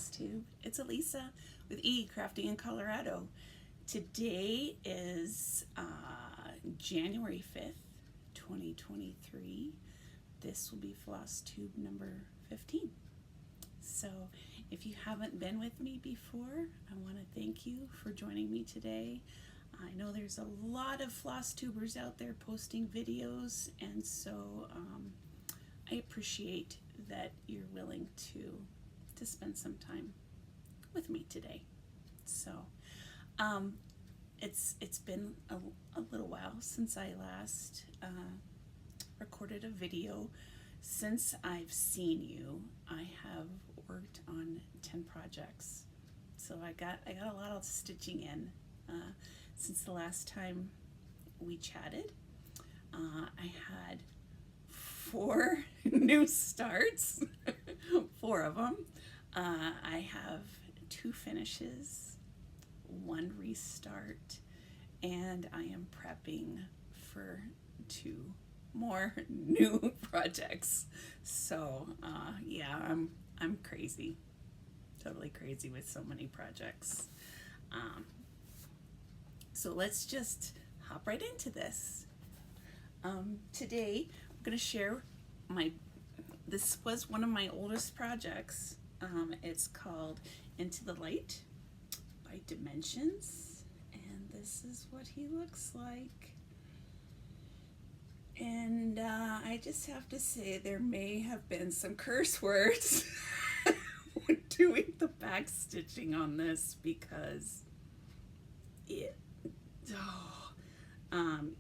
Flosstube. It's Elisa with E Crafting in Colorado. Today is January 5th, 2023. This will be Flosstube number 15. So if you haven't been with me before, I want to thank you for joining me today. I know there's a lot of Flosstubers out there posting videos, and so I appreciate that you're willing to spend some time with me today. So it's been a little while since I last recorded a video. Since I've seen you, I have worked on 10 projects. So I got a lot of stitching in since the last time we chatted. I had 4 new starts, 4 of them. I have 2 finishes, 1 restart, and I am prepping for 2 more new projects. So yeah, I'm crazy, totally crazy with so many projects. So let's just hop right into this. Today I'm going to share this was one of my oldest projects. It's called Into the Light by Dimensions, and this is what he looks like. And I just have to say, there may have been some curse words when doing the back stitching on this, because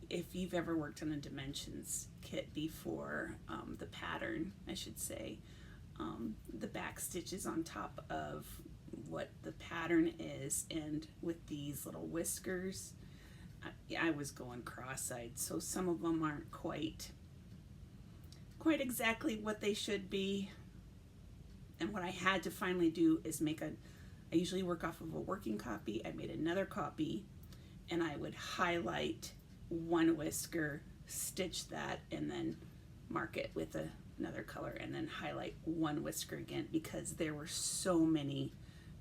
if you've ever worked on a Dimensions kit before, the pattern, I should say, the back stitches on top of what the pattern is, and with these little whiskers, I was going cross-eyed, so some of them aren't quite exactly what they should be. And what I had to finally do is I usually work off of a working copy. I made another copy, and I would highlight one whisker, stitch that, and then mark it with another color, and then highlight one whisker again, because there were so many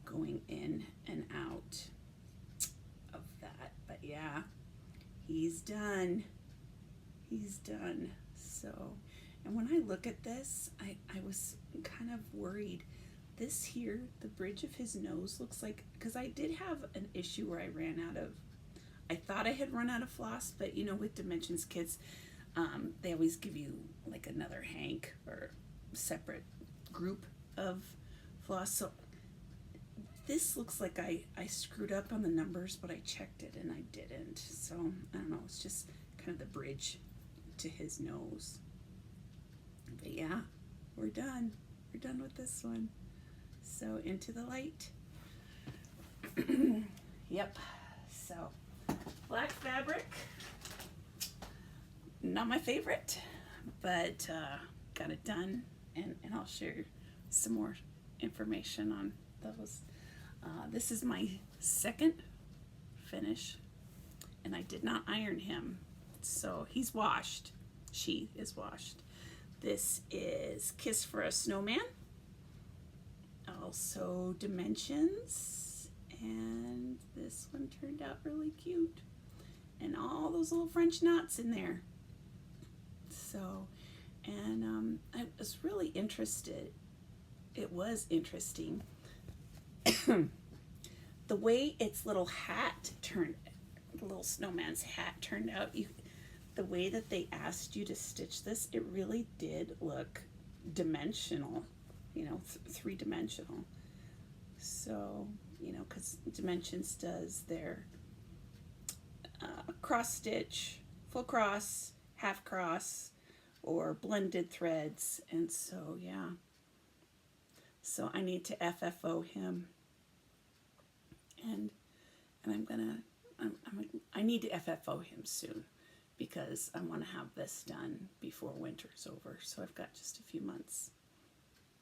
going in and out of that. But yeah, he's done. So, and when I look at this, I was kind of worried. This here, the bridge of his nose looks like, because I did have an issue where I thought I had run out of floss, but you know, with Dimensions kits, they always give you like another hank or separate group of floss. So this looks like I screwed up on the numbers, but I checked it and I didn't. So I don't know, it's just kind of the bridge to his nose. But yeah, we're done. We're done with this one. So Into the Light. Yep. So black fabric. Not my favorite, but got it done, and I'll share some more information on those. This is my second finish, and I did not iron him, so he's washed. She is washed. This is Kiss for a Snowman, also Dimensions, and this one turned out really cute, and all those little French knots in there. So, and I was really interested. It was interesting the way its little hat turned, the little snowman's hat turned out. The way that they asked you to stitch this, it really did look dimensional, you know, 3-dimensional. So, you know, because Dimensions does their cross stitch, full cross, half cross, or blended threads, and so yeah. So I need to FFO him, and I need to FFO him soon, because I want to have this done before winter's over. So I've got just a few months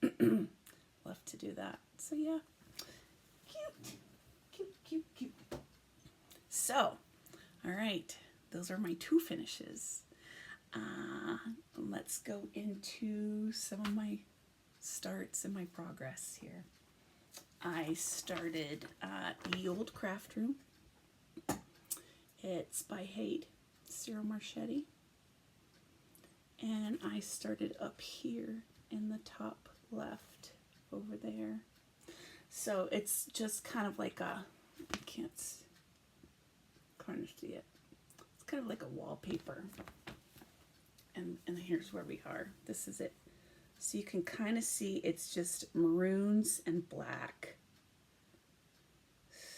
left to do that. So yeah, cute. So, all right, those are my 2 finishes. Let's go into some of my starts and my progress here. I started Ye Old Craft Room. It's by Hade, Cyril Marchetti. And I started up here in the top left over there. So it's just kind of like a, I can't kind of see it. It's kind of like a wallpaper. And here's where we are. This is it. So you can kind of see it's just maroons and black.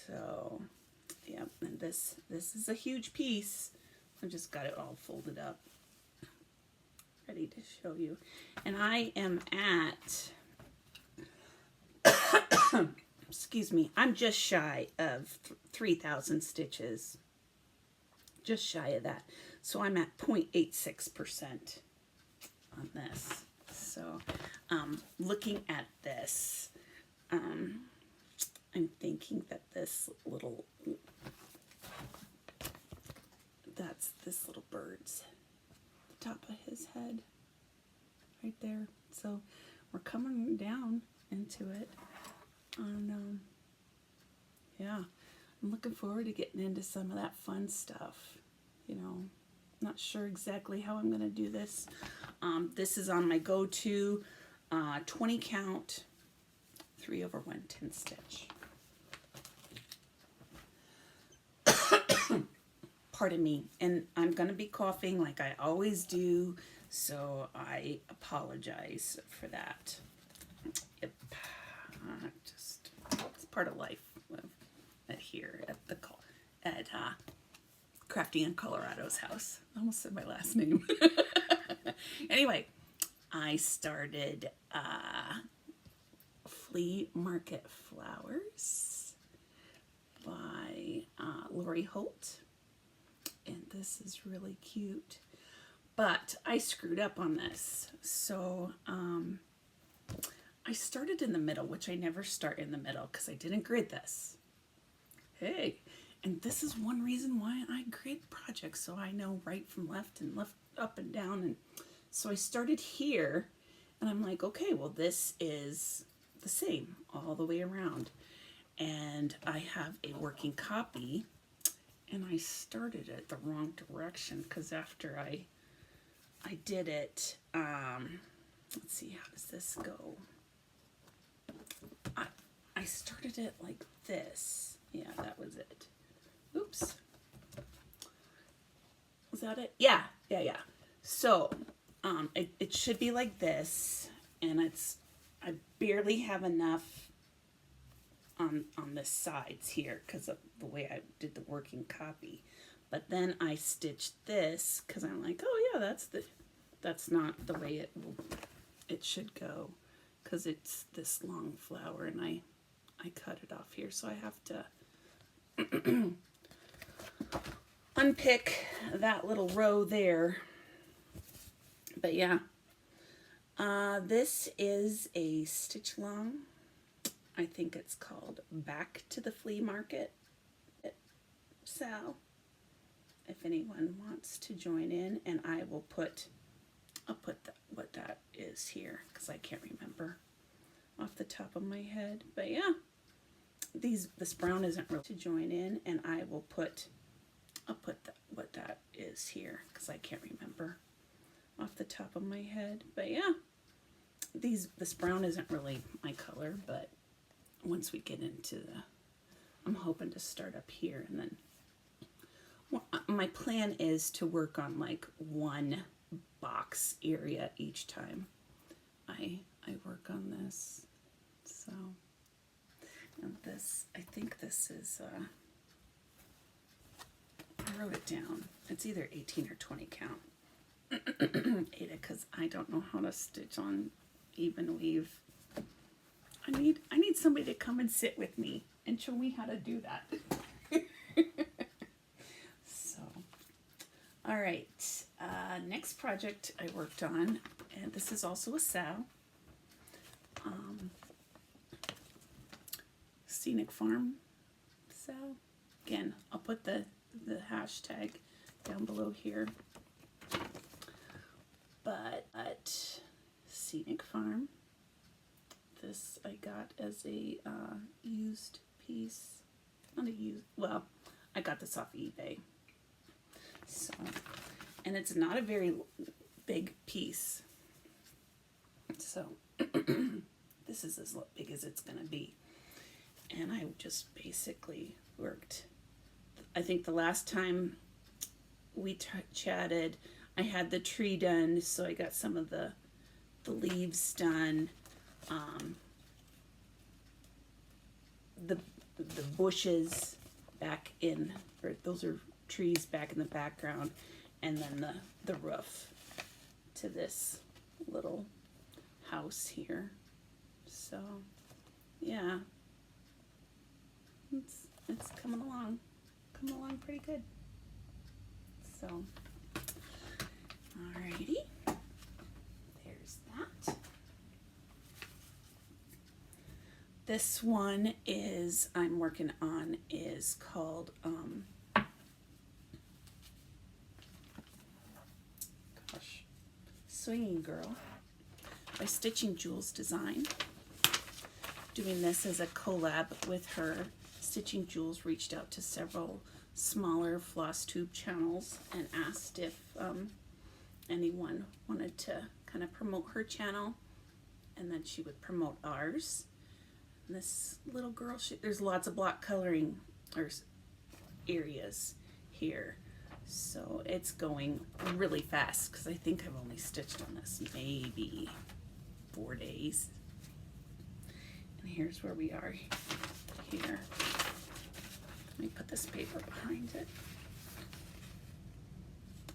So, yeah, and this is a huge piece. I just got it all folded up, ready to show you. And I am at, excuse me, I'm just shy of 3,000 stitches. Just shy of that. So I'm at 0.86% on this. So looking at this, I'm thinking that this little, that's this little bird's the top of his head right there. So we're coming down into it. Yeah, I'm looking forward to getting into some of that fun stuff. You know, not sure exactly how I'm going to do this. This is on my go-to 20 count 3/110 stitch. Pardon me, and I'm going to be coughing like I always do, so I apologize for that. Yep, just it's part of life at here at the Crafty in Colorado's house. I almost said my last name. Anyway, I started Flea Market Flowers by Lori Holt. And this is really cute. But I screwed up on this. So I started in the middle, which I never start in the middle because I didn't grid this. Hey, and this is one reason why I grid projects, so I know right from left and left up and down. And so I started here, and I'm like, okay, well, this is the same all the way around. And I have a working copy, and I started it the wrong direction because after I did it, let's see, how does this go? I started it like this. Yeah, that was it. Oops. Was that it? Yeah. So, it should be like this, and I barely have enough on the sides here because of the way I did the working copy. But then I stitched this because I'm like, oh yeah, that's not the way it should go because it's this long flower, and I cut it off here, so I have to unpick that little row there. But yeah, this is a stitch long. I think it's called Back to the Flea Market. So if anyone wants to join in, and I'll put what that is here because I can't remember off the top of my head. But yeah, this brown isn't really to join in, and I'll put what that is here because I can't remember off the top of my head. But yeah, this brown isn't really my color, but once we get into I'm hoping to start up here, and then my plan is to work on like one box area each time I work on this. So, and this, I think this is I wrote it down. It's either 18 or 20 count. Ada, because I don't know how to stitch on even weave. I need somebody to come and sit with me and show me how to do that. So, all right. Next project I worked on, and this is also a sow. Scenic Farm sow. Again, I'll put the hashtag down below here. But Scenic Farm, This I got as a used piece. Not a used, well, I got this off eBay. So, and it's not a very big piece. So, this is as big as it's gonna be. And I just basically worked. I think the last time we chatted, I had the tree done, so I got some of the leaves done. The bushes back in, or those are trees back in the background, and then the roof to this little house here. So yeah, it's coming along pretty good. So alrighty, there's that. This one is I'm working on is called Swinging Girl by Stitching Jewels Design. Doing this as a collab with her. Stitching Jewels reached out to several smaller Flosstube channels and asked if anyone wanted to kind of promote her channel, and then she would promote ours. And this little girl, there's lots of block coloring or areas here, so it's going really fast because I think I've only stitched on this maybe 4 days. And here's where we are here. Let me put this paper behind it.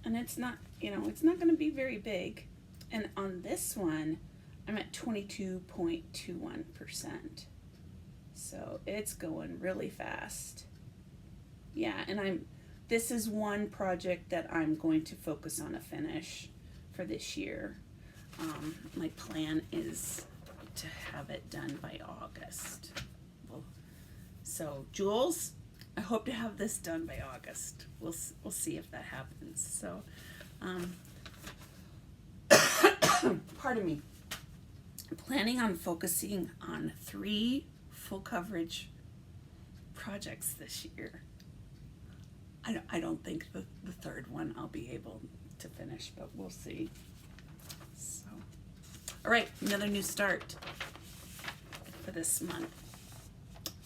And it's not, it's not going to be very big. And on this one, I'm at 22.21%. So it's going really fast. Yeah, and this is one project that I'm going to focus on a finish for this year. My plan is to have it done by August. So Jules, I hope to have this done by August. We'll see if that happens. So, pardon me. I'm planning on focusing on 3 full coverage projects this year. I don't think the third one I'll be able to finish, but we'll see. So, all right, another new start for this month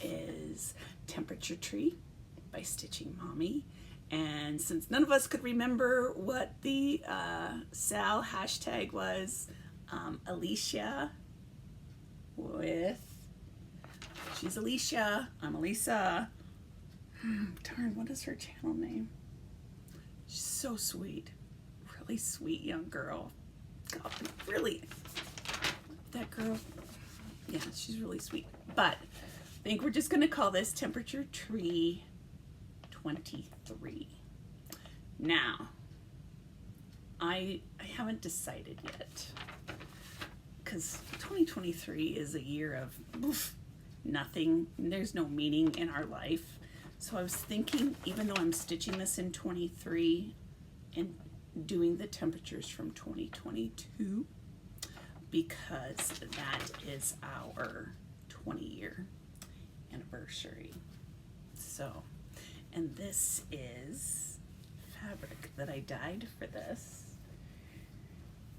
is Temperature Tree by Stitching Mommy. And since none of us could remember what the Sal hashtag was, Alicia she's Alicia, I'm Elisa. Darn, what is her channel name? She's so sweet. Really sweet young girl. God, really. That girl, yeah, she's really sweet. But I think we're just going to call this Temperature Tree 23. Now, I haven't decided yet, because 2023 is a year of nothing. There's no meaning in our life. So I was thinking, even though I'm stitching this in 23 and doing the temperatures from 2022, because that is our 20-year anniversary. So, and this is fabric that I dyed for this.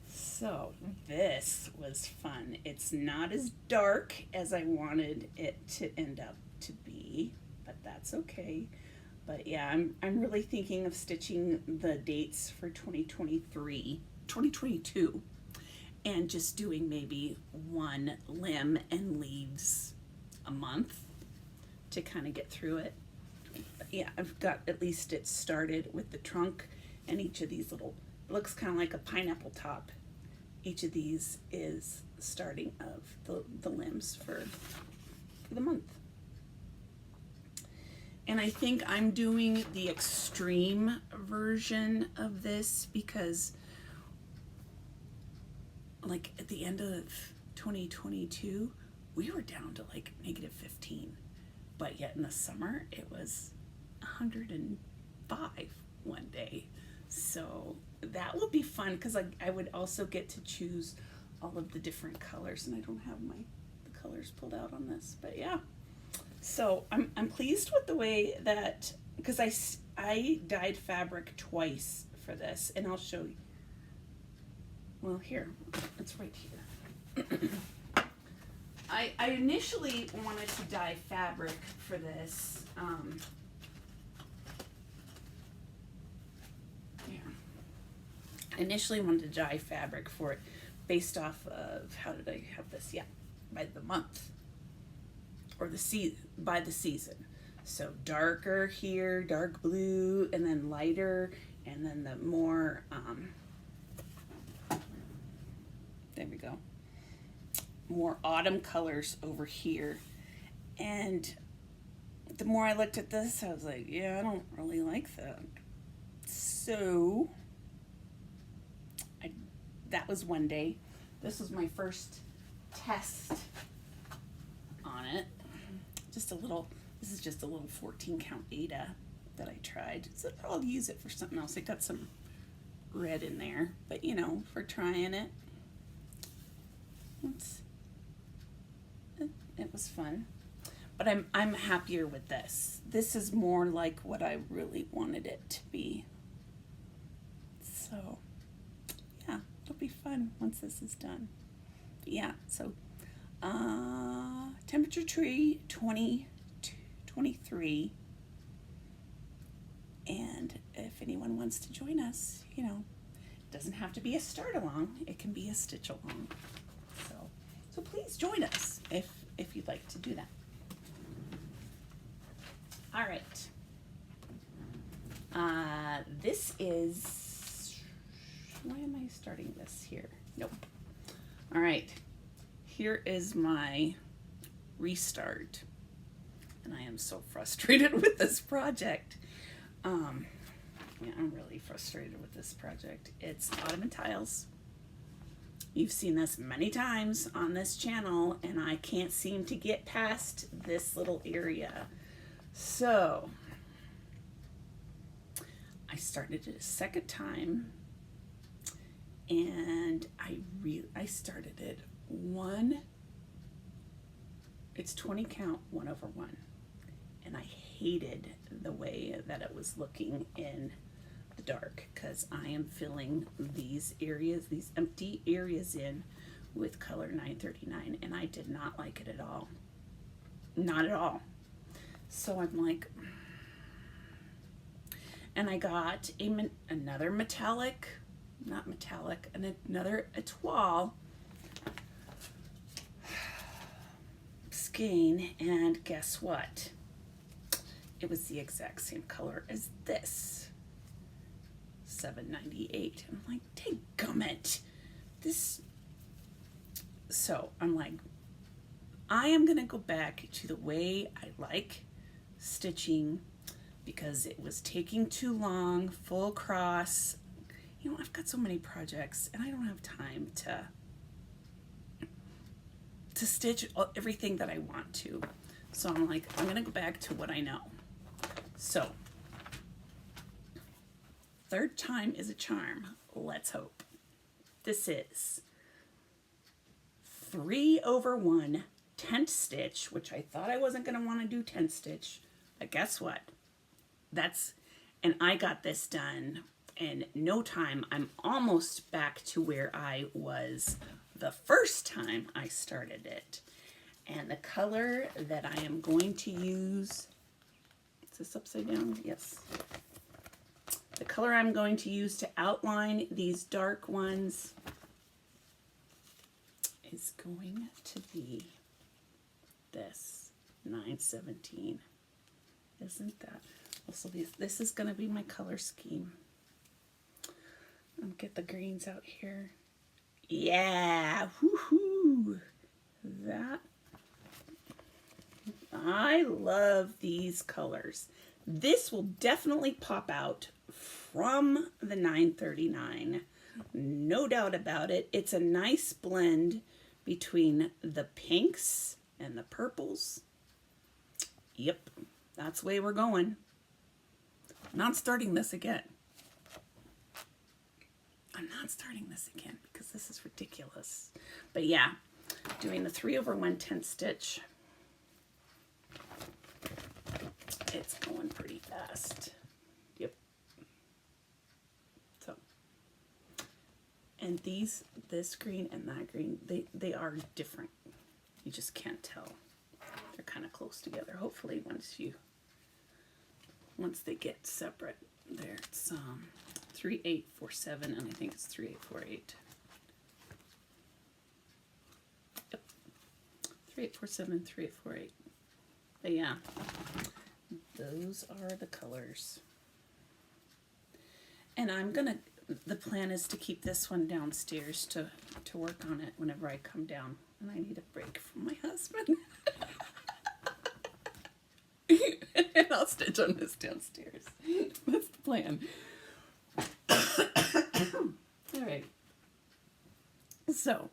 So this was fun. It's not as dark as I wanted it to end up to be, but that's okay. But yeah, I'm really thinking of stitching the dates for 2022, and just doing maybe 1 limb and leaves a month to kind of get through it. But yeah, I've got at least it started with the trunk, and each of these little, it looks kind of like a pineapple top. Each of these is starting of the limbs for the month. And I think I'm doing the extreme version of this because, like, at the end of 2022, we were down to like -15. But yet in the summer, it was 105 one day. So that will be fun because I would also get to choose all of the different colors, and I don't have the colors pulled out on this, but yeah. So I'm pleased with the way that, because I dyed fabric twice for this, and I'll show you. Well, here, it's right here. I initially wanted to dye fabric for this. I initially wanted to dye fabric for it based off of, how did I have this? Yeah, by the month or by the season. So darker here, dark blue, and then lighter, and then the more, there we go, more autumn colors over here. And the more I looked at this, I was like, yeah, I don't really like that. So that was one day. This was my first test on it. Just a little, this is just a little 14 count Ada that I tried. So I'll use it for something else. I got some red in there, but you know, for trying it, it was fun. But I'm happier with this. This is more like what I really wanted it to be. So yeah, it'll be fun once this is done. But yeah, so temperature tree 23. And if anyone wants to join us, you know, it doesn't have to be a start along, it can be a stitch along. So please join us if you'd like to do that. All right. This is, why am I starting this here? Nope. All right. Here is my restart. And I am so frustrated with this project. Yeah, I'm really frustrated with this project. It's ottoman tiles. You've seen this many times on this channel, and I can't seem to get past this little area. So I started it a second time, and I started it it's 20 count 1/1, and I hated the way that it was looking in the dark, because I am filling these areas, these empty areas in with color 939, and I did not like it at all. Not at all. So I'm like, and I got another metallic, not metallic, and another etoile skein, and guess what? It was the exact same color as this. $7.98. I'm like, dadgummit. This. So I'm like, I am gonna go back to the way I like stitching, because it was taking too long, full cross. You know, I've got so many projects and I don't have time to stitch everything that I want to. So I'm like, I'm gonna go back to what I know. So third time is a charm. Let's hope. This is 3/1 tent stitch, which I thought I wasn't going to want to do tent stitch, but guess what? And I got this done in no time. I'm almost back to where I was the first time I started it. And the color that I am going to use, is this upside down? Yes. The color I'm going to use to outline these dark ones is going to be this 917. Isn't that? Also, this is going to be my color scheme. I'll get the greens out here. Yeah, woohoo! That, I love these colors. This will definitely pop out from the 939. No doubt about it. It's a nice blend between the pinks and the purples. Yep, that's the way we're going. I'm not starting this again. I'm not starting this again because this is ridiculous. But yeah, doing the 3/110 stitch. It's going pretty fast. Yep. So, and this green and that green, they are different. You just can't tell. They're kind of close together. Hopefully once they get separate. There, it's 3847, and I think it's 3848. Yep. 3847, 3848. But yeah, those are the colors. And the plan is to keep this one downstairs to work on it whenever I come down and I need a break from my husband. And I'll stitch on this downstairs. That's the plan. All right. So,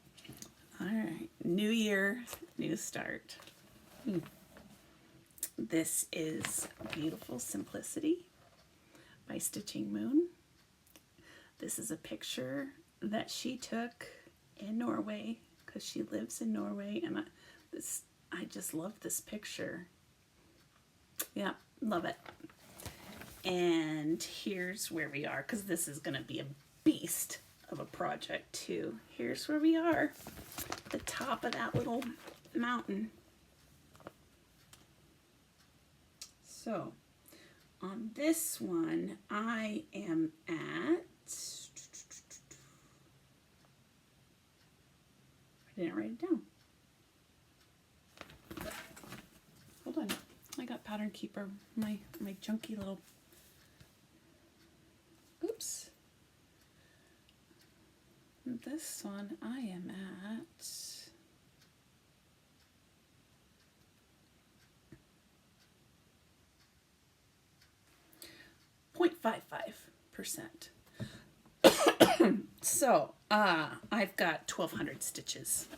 all right. New year, new start. This is Beautiful Simplicity by Stitching Moon. This is a picture that she took in Norway because she lives in Norway, and I just love this picture. Yeah, love it. And here's where we are, because this is going to be a beast of a project too. Here's where we are, the top of that little mountain. So on this one, I am at, I didn't write it down. Hold on. I got Pattern Keeper, my junky little, oops. This one I am at 0.55%. So I've got 1,200 stitches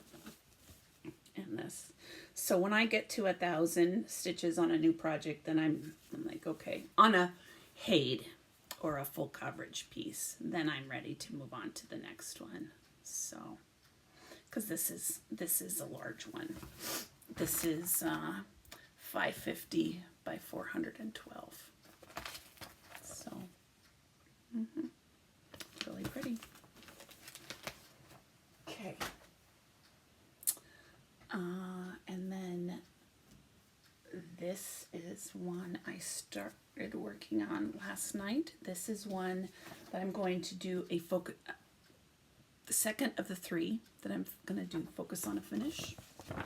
in this. So when I get to 1,000 stitches on a new project, then I'm like, okay, on a HAID or a full coverage piece, then I'm ready to move on to the next one. So, because this is a large one. This is 550 by 412. So, really pretty. Okay. And then this is one I started working on last night. This is one that I'm going to do a focus, the second of the 3 that I'm going to do focus on a finish. I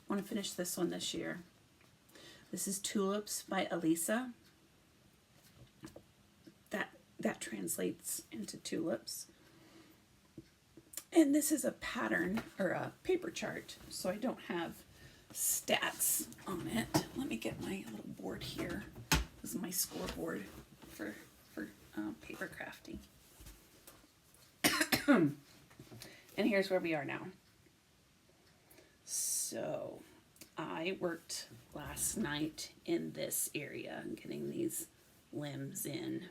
want to finish this one this year. This is Tulips by Elisa. That translates into tulips. And this is a pattern or a paper chart, so I don't have stats on it. Let me get my little board here. This is my scoreboard for paper crafting. And here's where we are now. So I worked last night in this area, getting these limbs in.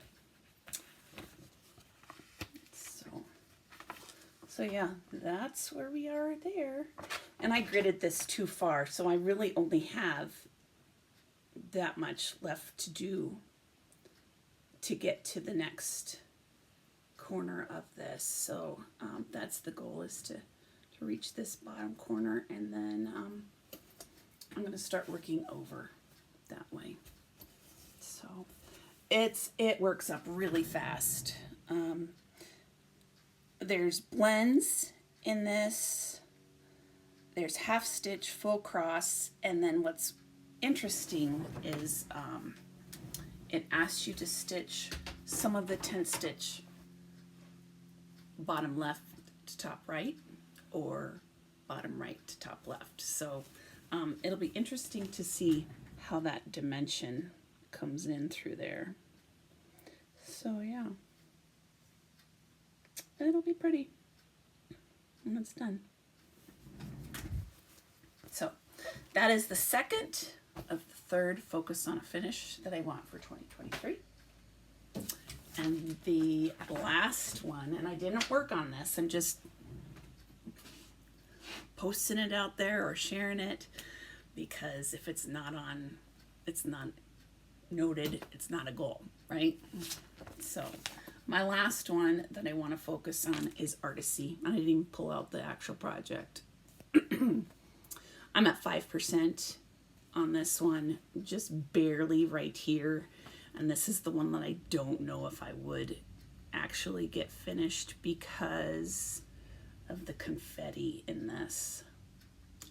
So yeah, that's where we are there. And I gridded this too far, so I really only have that much left to do to get to the next corner of this. So that's the goal, is to reach this bottom corner, and then I'm going to start working over that way. So it works up really fast. There's blends in this, there's half stitch, full cross, and then what's interesting is it asks you to stitch some of the 10 stitch bottom left to top right, or bottom right to top left. So it'll be interesting to see how that dimension comes in through there. So yeah. It'll be pretty when it's done. So that is the second of the 3rd focus on a finish that I want for 2023. And the last one, and I didn't work on this, I'm just posting it out there or sharing it, because if it's not noted, it's not a goal, right? So my last one that I want to focus on is Artisan. I didn't even pull out the actual project. I'm at 5% on this one, just barely right here. And this is the one that I don't know if I would actually get finished because of the confetti in this.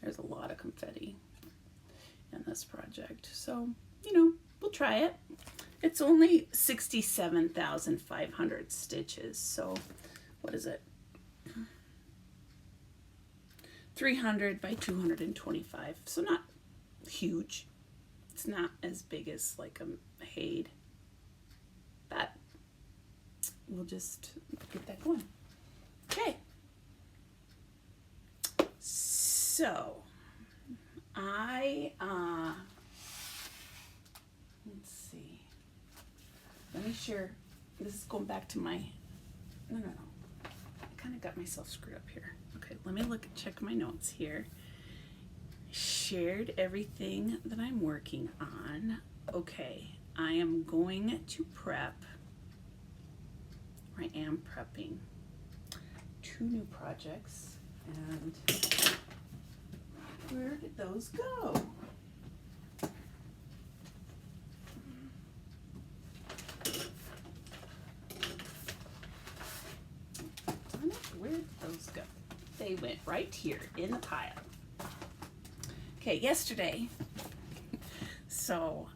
There's a lot of confetti in this project. So, you know, we'll try it. It's only 67,500 stitches. So what is it? 300 by 225. So not huge. It's not as big as like a Haid. But we'll just get that going. Okay. So let's see. Let me share. This is going back to my, no. I kind of got myself screwed up here. Okay, let me check my notes here. Shared everything that I'm working on. Okay, I am going to prep, or I am prepping 2 new projects. And where did those go? Where did those go? They went right here in the pile. Okay, yesterday, so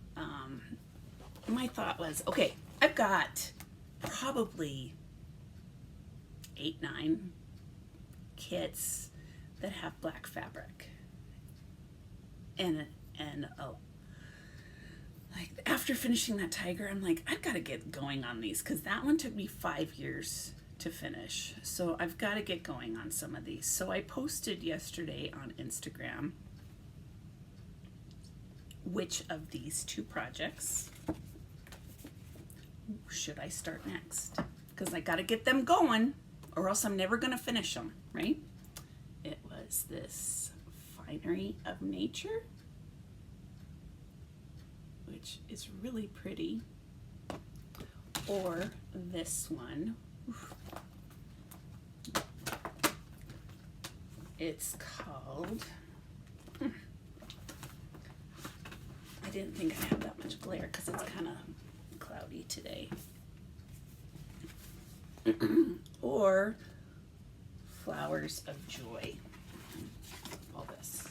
my thought was, okay, I've got probably 8, 9 kits that have black fabric, and like after finishing that tiger, I'm like, I've got to get going on these, because that one took me 5 years to finish. So I've got to get going on some of these. So I posted yesterday on Instagram which of these 2 projects should I start next, because I got to get them going or else I'm never going to finish them, right? It was this Finery of Nature, which is really pretty, or this one. It's called, I didn't think I had that much glare because it's kind of cloudy today. Or Flowers of Joy. All this.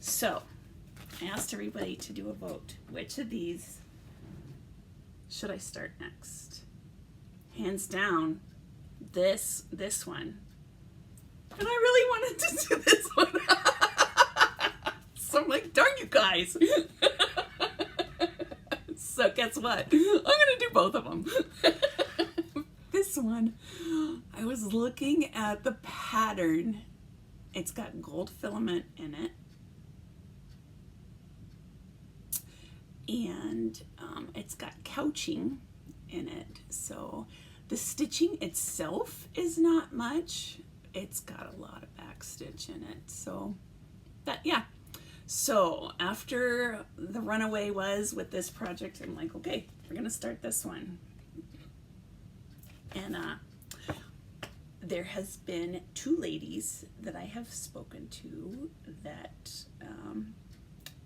So I asked everybody to do a vote. Which of these should I start next? Hands down, this one. And I really wanted to do this one. So I'm like, darn you guys. So guess what? I'm gonna do both of them. This one, I was looking at the pattern. It's got gold filament in it. And it's got couching in it. So the stitching itself is not much. It's got a lot of back stitch in it. So that, yeah. So after the runaway was with this project, I'm like, okay, we're gonna start this one. And there has been 2 ladies that I have spoken to that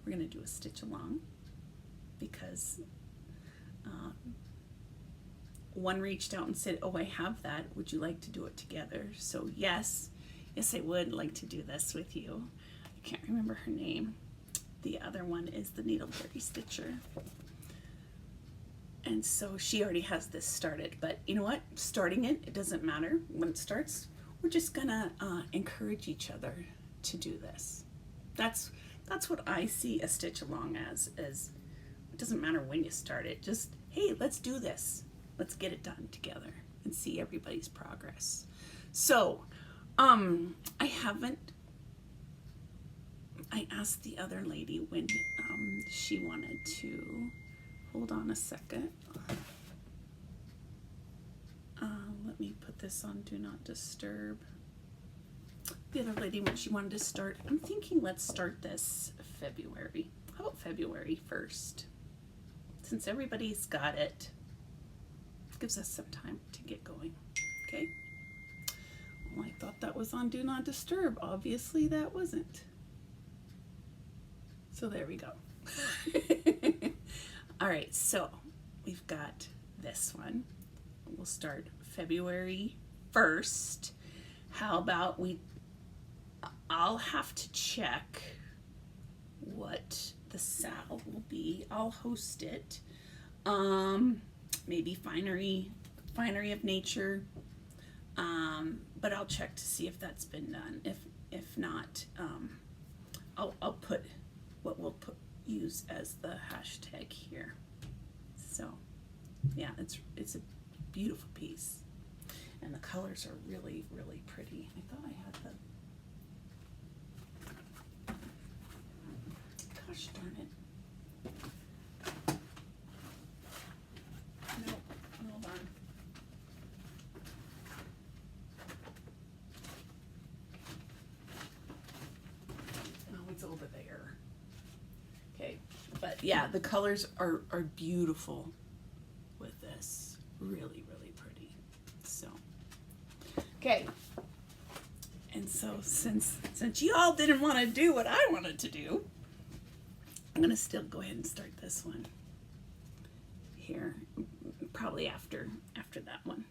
we're gonna do a stitch along, because one reached out and said, oh, I have that, would you like to do it together? So yes, I would like to do this with you. I can't remember her name. The other one is the Needleberry Stitcher. And so she already has this started, but you know what? Starting it doesn't matter when it starts. We're just gonna encourage each other to do this. That's what I see a stitch along as it doesn't matter when you start it. Just, hey, let's do this. Let's get it done together and see everybody's progress. So, I asked the other lady when she wanted to, hold on a second. Let me put this on Do Not Disturb. the other lady when she wanted to start. I'm thinking let's start this February. How about February 1st? Since everybody's got it, gives us some time to get going. Okay? Well, I thought that was on Do Not Disturb. Obviously that wasn't. So there we go. All right, so we've got this one. We'll start February 1st. How about I'll have to check what the sal will be. I'll host it. Maybe Finery of Nature. But I'll check to see if that's been done. If not, I'll put what we'll use as the hashtag here. So yeah, it's a beautiful piece, and the colors are really, really pretty. I thought I had the, gosh darn it. Nope, hold on. Oh, it's over there. Okay, but yeah, the colors are beautiful with this. Really, really pretty. So, okay. And so since y'all didn't want to do what I wanted to do, I'm gonna still go ahead and start this one here, probably after that one.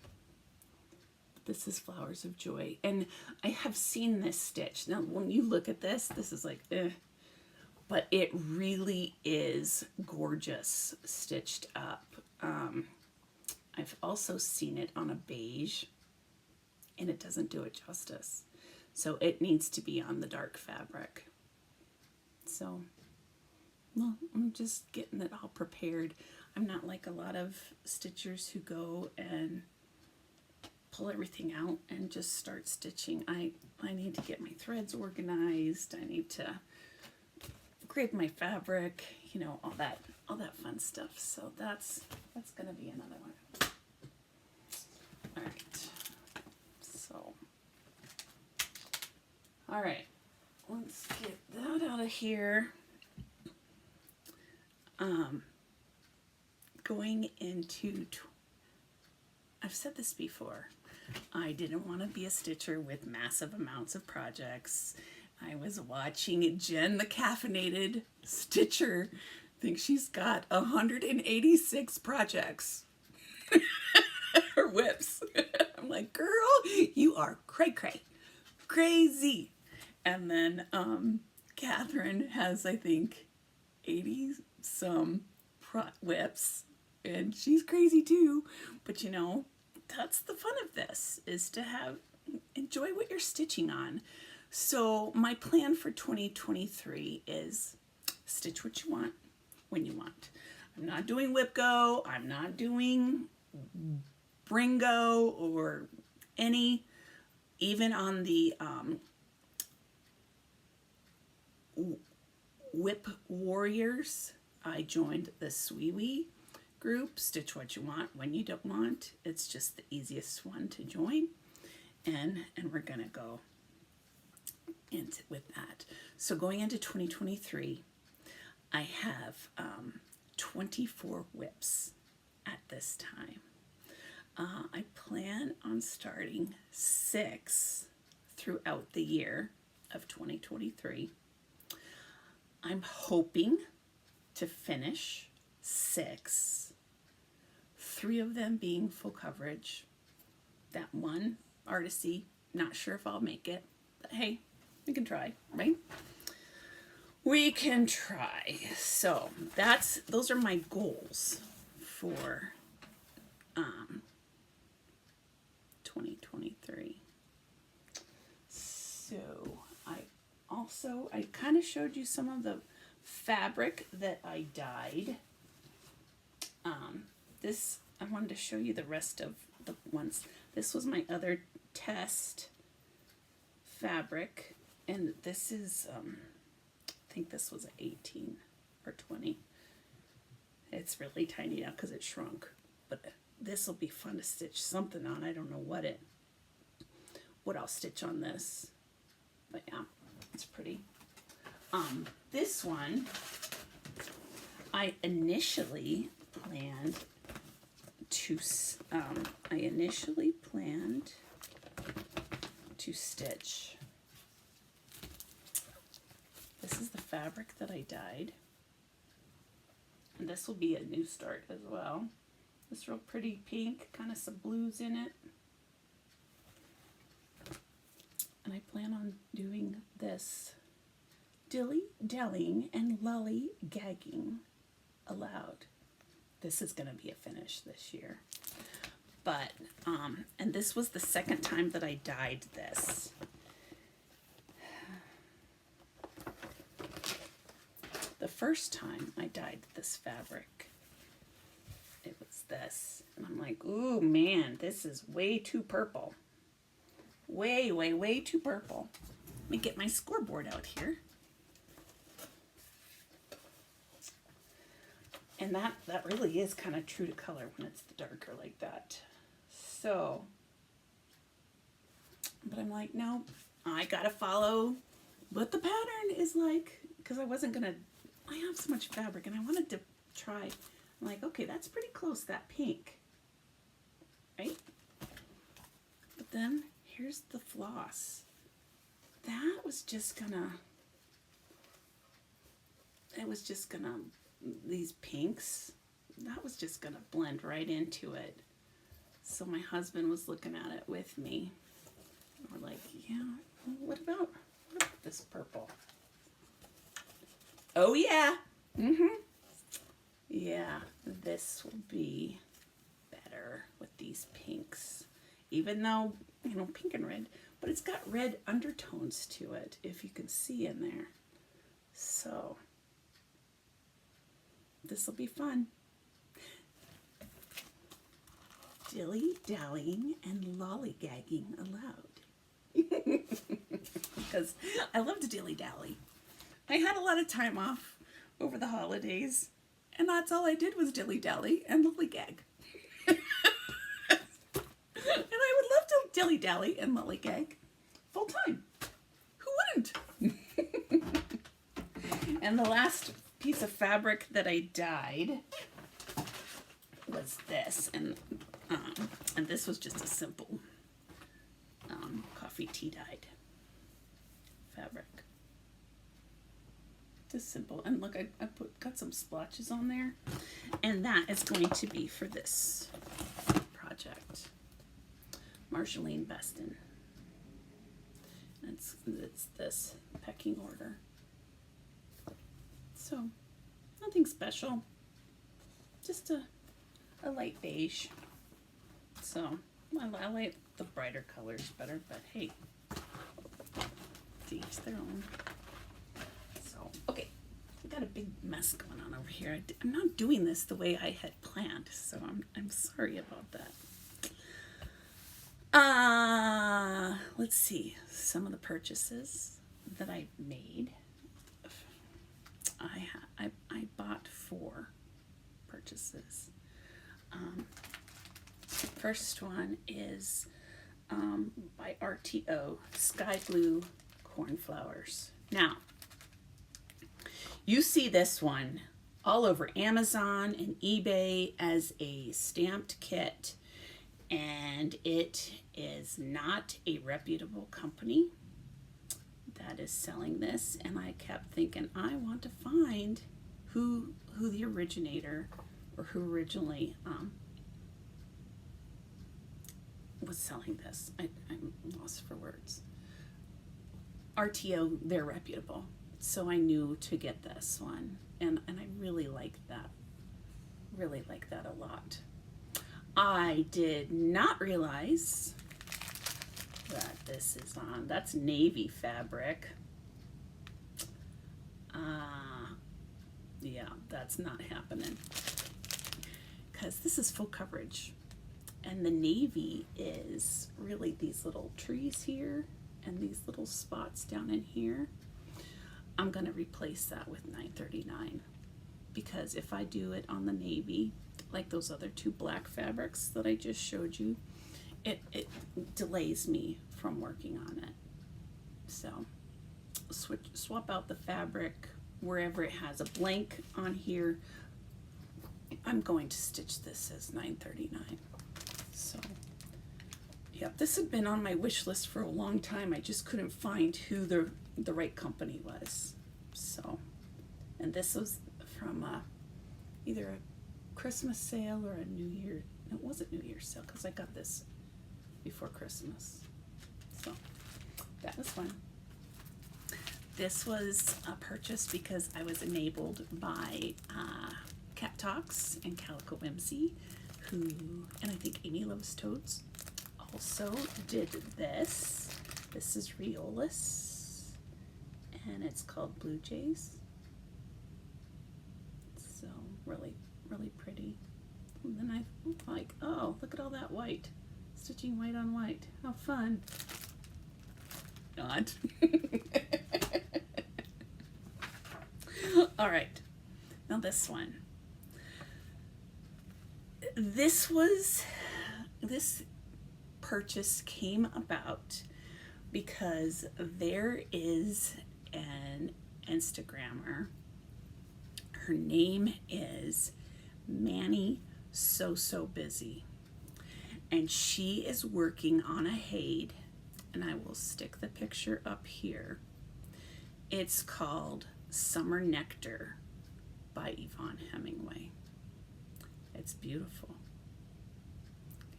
This is Flowers of Joy, and I have seen this stitch. Now, when you look at this, this is like, but it really is gorgeous stitched up. I've also seen it on a beige, and it doesn't do it justice. So it needs to be on the dark fabric. So, well, I'm just getting it all prepared. I'm not like a lot of stitchers who go and pull everything out and just start stitching. I need to get my threads organized. I need to grade my fabric, you know, all that fun stuff. So that's gonna be another one. All right. So, all right, let's get that out of here. Going into, I've said this before, I didn't want to be a stitcher with massive amounts of projects. I was watching Jen, the caffeinated stitcher, think she's got 186 projects. Her whips. I'm like, girl, you are crazy. And then Catherine has, I think, 80 some whips, and she's crazy too. But you know, that's the fun of this, is to enjoy what you're stitching on. So my plan for 2023 is stitch what you want when you want. I'm not doing whip go, I'm not doing bring go or any, even on the Whip Warriors. I joined the Sweewee group, Stitch What You Want When You Don't Want. It's just the easiest one to join, and we're gonna go into with that. So going into 2023, I have 24 whips at this time. I plan on starting 6 throughout the year of 2023. I'm hoping to finish 6, 3 of them being full coverage. That one, Artisan, not sure if I'll make it, but hey, we can try, right? We can try. So those are my goals for 2023. So I kind of showed you some of the fabric that I dyed. This, I wanted to show you the rest of the ones. This was my other test fabric, and this is, I think this was an 18 or 20. It's really tiny now because it shrunk, but this will be fun to stitch something on. I don't know what I'll stitch on this. But yeah, it's pretty. This one, I initially planned to stitch. This is the fabric that I dyed. And this will be a new start as well. This real pretty pink, kind of some blues in it. And I plan on doing this dilly-dallying and lolly-gagging aloud. This is going to be a finish this year. But, and this was the second time that I dyed this. The first time I dyed this fabric, it was this. And I'm like, ooh, man, this is way too purple. Way, way, way too purple. Let me get my scoreboard out here. And that really is kind of true to color when it's the darker like that. So, but I'm like, no, I gotta follow what the pattern is like, because I wasn't gonna, I have so much fabric and I wanted to try. I'm like, okay, that's pretty close, that pink, right? But then here's the floss. That was just gonna, these pinks, that was just gonna blend right into it. So my husband was looking at it with me. We're like, yeah, what about this purple? Oh yeah, yeah, this will be better with these pinks. Even though, you know, pink and red, but it's got red undertones to it, if you can see in there. So this will be fun. Dilly-dallying and lollygagging aloud. Because I love to dilly-dally. I had a lot of time off over the holidays, and that's all I did was dilly-dally and lollygag. And I would love to dilly-dally and lollygag full time. Who wouldn't? And the last piece of fabric that I dyed was this, and this was just a simple coffee tea dyed fabric. Just simple, and look, I got some splotches on there, and that is going to be for this project. Marceline Beston. It's this pecking order. So nothing special, just a light beige. So I like the brighter colors better, but hey, to each their own. So, okay, I got a big mess going on over here. I'm not doing this the way I had planned, so I'm sorry about that. Let's see, some of the purchases that I made. I bought 4 purchases. First one is by RTO, Sky Blue Cornflowers. Now, you see this one all over Amazon and eBay as a stamped kit, and it is not a reputable company that is selling this, and I kept thinking, I want to find who the originator, or who originally was selling this. I'm lost for words. RTO, they're reputable, so I knew to get this one, and I really like that. Really like that a lot. I did not realize that this is on, that's navy fabric. Yeah, that's not happening, because this is full coverage, and the navy is really these little trees here and these little spots down in here. I'm gonna replace that with 939, because if I do it on the navy, like those other 2 black fabrics that I just showed you, it delays me from working on it. So swap out the fabric wherever it has a blank on here. I'm going to stitch this as $9.39. So, yep, this had been on my wish list for a long time. I just couldn't find who the right company was. So, and this was from either a Christmas sale or a New Year. It wasn't New Year's sale because I got this before Christmas. So, that was fun. This was a purchase because I was enabled by Cat Talks and Calico Whimsy, who, and I think Amy Loves Toads, also did this. This is Riolis, and it's called Blue Jays. So really, really pretty. And then I like, oh, look at all that white. Stitching white on white. How fun. Not. All right, now this one. This purchase came about because there is an Instagrammer. Her name is Manny So Busy, and she is working on a Haid, and I will stick the picture up here. It's called Summer Nectar by Yvonne Hemingway. It's beautiful.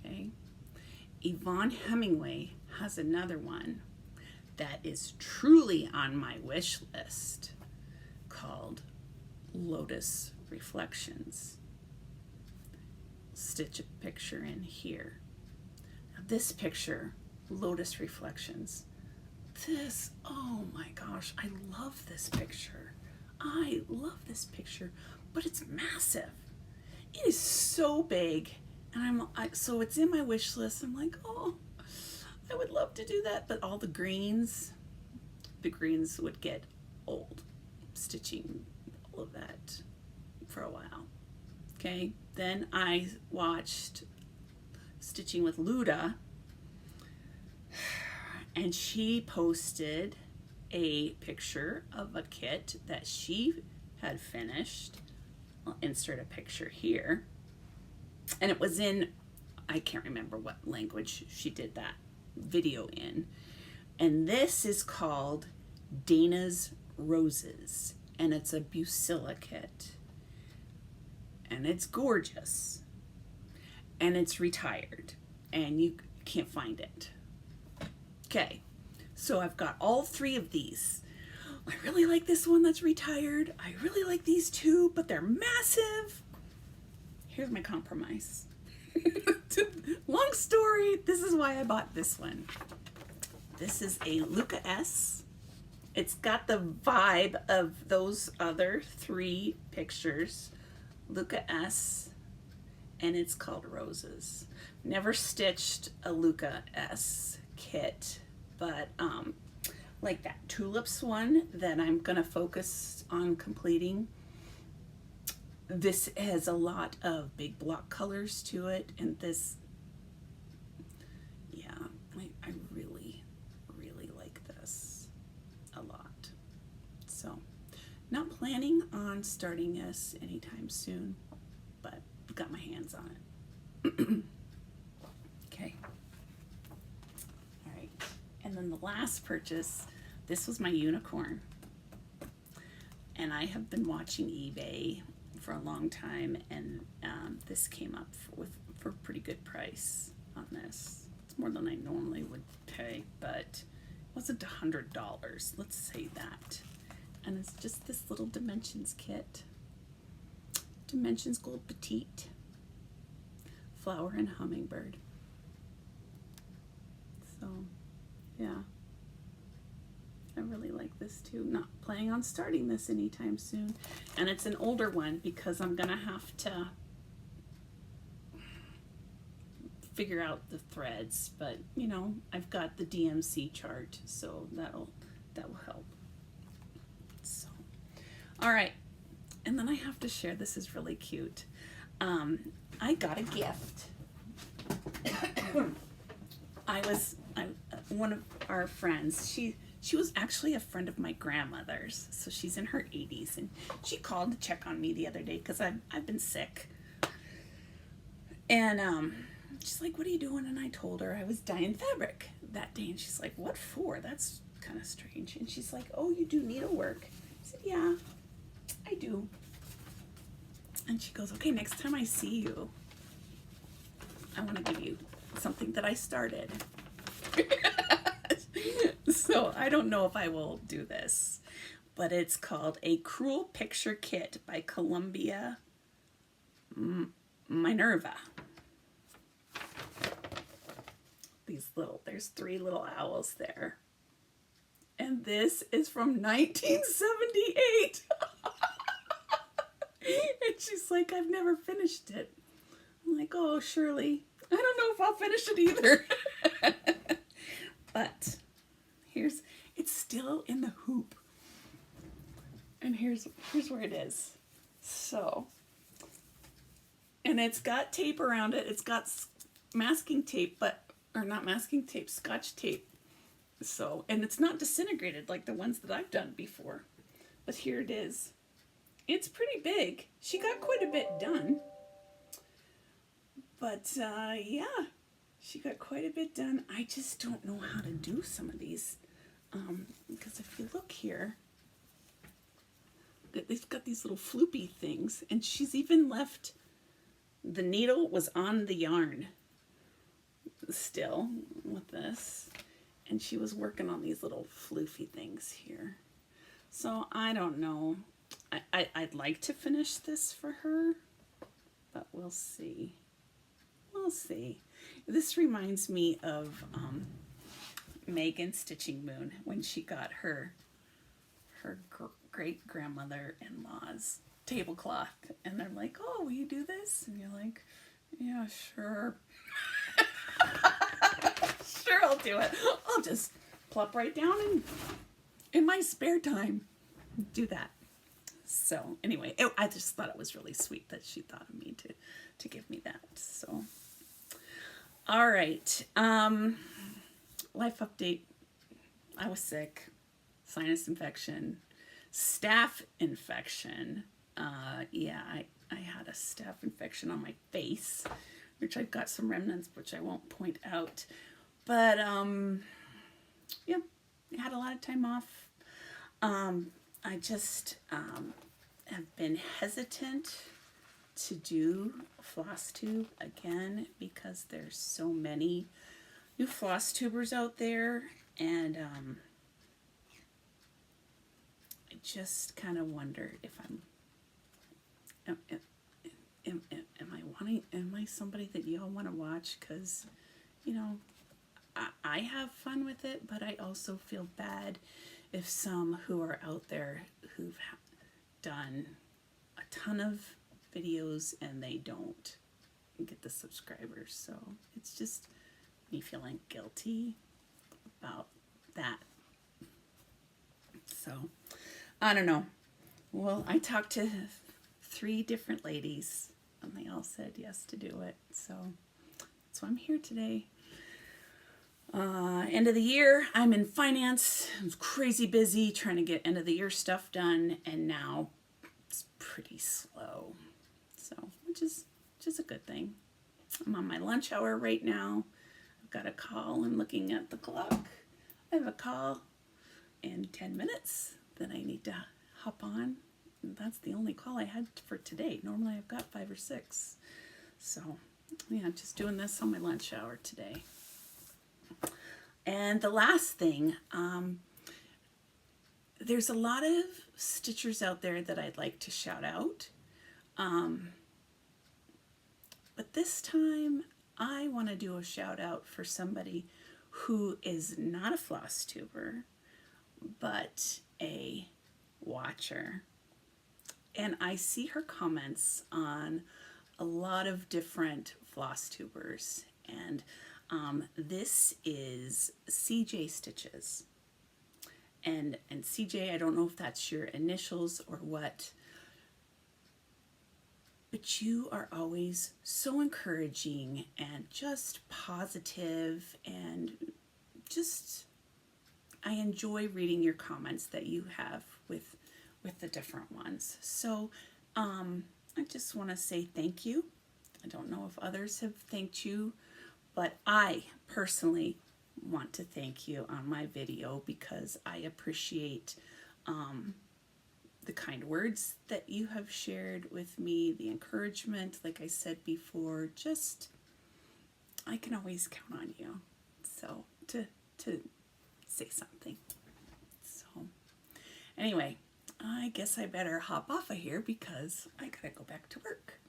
Okay. Yvonne Hemingway has another one that is truly on my wish list called Lotus Reflections. Stitch a picture in here. Now this picture, Lotus Reflections. This, oh my gosh, I love this picture. I love this picture, but it's massive. It is so big, and so it's in my wish list. I'm like, oh, I would love to do that, but all the greens would get old stitching all of that for a while. Okay, then I watched Stitching with Luda, and she posted a picture of a kit that she had finished. I'll insert a picture here. And it was in, I can't remember what language she did that video in. And this is called Dana's Roses. And it's a Bucilla kit. And it's gorgeous. And it's retired. And you can't find it. Okay, so I've got all three of these. I really like this one that's retired. I really like these two, but they're massive. Here's my compromise. Long story, this is why I bought this one. This is a Luca S. It's got the vibe of those other three pictures. Luca S, and it's called Roses. Never stitched a Luca S kit, but like that tulips one that I'm gonna focus on completing. This has a lot of big block colors to it, and this, yeah, I really, really like this a lot. So, not planning on starting this anytime soon, but got my hands on it. Okay. All right. And then the last purchase, this was my unicorn. And I have been watching eBay for a long time, and this came up for a pretty good price on this. It's more than I normally would pay, but it wasn't $100. Let's say that. And it's just this little Dimensions kit. Dimensions Gold Petite. Flower and Hummingbird. So, yeah. I really like this too. Not planning on starting this anytime soon. And it's an older one because I'm gonna have to figure out the threads, but you know, I've got the DMC chart, so that will help. So, all right, and then I have to share, this is really cute. I got a gift. One of our friends, She was actually a friend of my grandmother's, so she's in her 80s, and she called to check on me the other day because I've been sick. And she's like, "What are you doing?" And I told her I was dyeing fabric that day, and she's like, "What for? That's kind of strange." And she's like, "Oh, you do needlework?" I said, "Yeah, I do." And she goes, "Okay, next time I see you, I want to give you something that I started." So I don't know if I will do this, but it's called A Cruel Picture Kit by Columbia Minerva. There's 3 little owls there. And this is from 1978. And she's like, "I've never finished it." I'm like, "Oh, Shirley, I don't know if I'll finish it either." But it's still in the hoop. And here's where it is. So, and it's got tape around it. It's got masking tape, or not masking tape, Scotch tape. So, and it's not disintegrated like the ones that I've done before. But here it is. It's pretty big. She got quite a bit done. But yeah, she got quite a bit done. I just don't know how to do some of these. Because if you look here, they've got these little floopy things. And she's even left, the needle was on the yarn still with this. And she was working on these little floofy things here. So I don't know. I'd like to finish this for her, but we'll see. We'll see. This reminds me of Megan Stitching Moon when she got her great grandmother-in-law's tablecloth, and they're like, "Oh, will you do this?" And you're like, "Yeah, sure." Sure, I'll do it. I'll just plop right down and in my spare time do that. So anyway, I just thought it was really sweet that she thought of me to give me that. So all right, life update. I was sick, sinus infection, staph infection. Yeah, I had a staph infection on my face, which I've got some remnants, which I won't point out. But yeah, I had a lot of time off. I just have been hesitant to do Flosstube again because there's so many new Flosstubers out there, and I just kind of wonder if am I somebody that y'all want to watch? Because, you know, I have fun with it, but I also feel bad if some who are out there who've done a ton of videos and they don't get the subscribers. So it's just me feeling guilty about that. So I don't know. Well, I talked to 3 different ladies and they all said yes to do it. So that's why I'm here today. End of the year, I'm in finance. I was crazy busy trying to get end of the year stuff done, and now it's pretty slow. So, which is a good thing. I'm on my lunch hour right now. I've got a call. I'm looking at the clock. I have a call in 10 minutes that I need to hop on. And that's the only call I had for today. Normally I've got 5 or 6. So, yeah, just doing this on my lunch hour today. And the last thing, there's a lot of stitchers out there that I'd like to shout out. But this time I want to do a shout out for somebody who is not a Flosstuber, but a watcher. And I see her comments on a lot of different Flosstubers, and this is CJ Stitches. And CJ, I don't know if that's your initials or what, but you are always so encouraging and just positive and just I enjoy reading your comments that you have with the different ones. So I just want to say thank you. I don't know if others have thanked you, but I personally want to thank you on my video because I appreciate the kind words that you have shared with me, the encouragement, like I said before, just I can always count on you. So to say something. So anyway, I guess I better hop off of here because I gotta go back to work.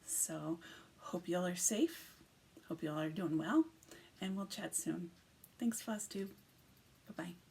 So hope y'all are safe. Hope y'all are doing well, and we'll chat soon. Thanks, Flosstube. Bye-bye.